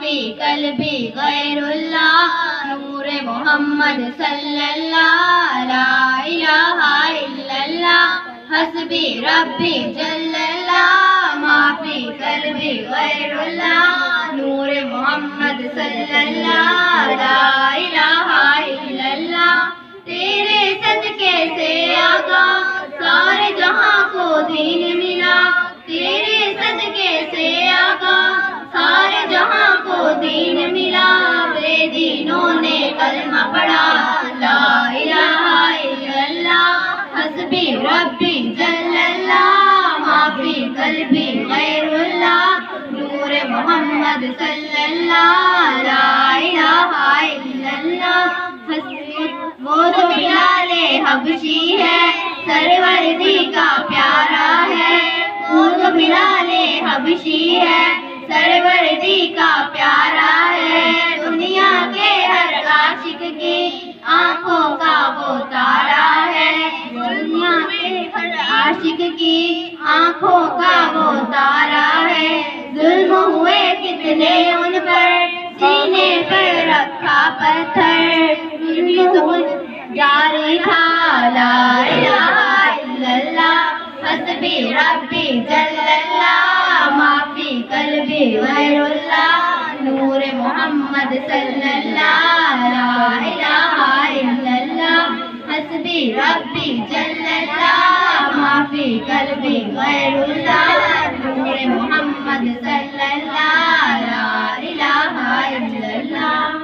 فی قلبی غیر اللہ نور محمد صلی اللہ لا الہ الا اللہ حسبی ربی جل اللہ ما فی قلبی غیر اللہ نور محمد صلی اللہ لا الہ الا اللہ تیرے صدقے سے آقا سارے جہاں کو دین ملا تیرے صدقے سے آقا سارے جہاں کو دین ملا بے دینوں نے کلمہ پڑھا لا الہ الا اللہ حسبی ربی جل اللہ ما فی قلبی غیر اللہ نور محمد صلی اللہ لا الہ الا اللہ وہ تو بلال حبشی ہے سروردی کا پیارا ہے وہ تو بلال حبشی ہے سروردی کا پیارا ہے دنیا کے ہر عاشق کی آنکھوں کا وہ تارا ہے دنیا کے ہر عاشق کی آنکھوں کا وہ تارا ہے ظلم ہوئے کتنے ان پر سینے پر رکھا پتھر جاری تھا لا الہ الا اللہ حسبی ربی جل اللہ ما فی قلبی غیر اللہ نور محمد صلی اللہ لا الہ الا اللہ حسبی ربی جل اللہ ما فی قلبی غیر اللہ نور محمد صلی اللہ لا الہ الا اللہ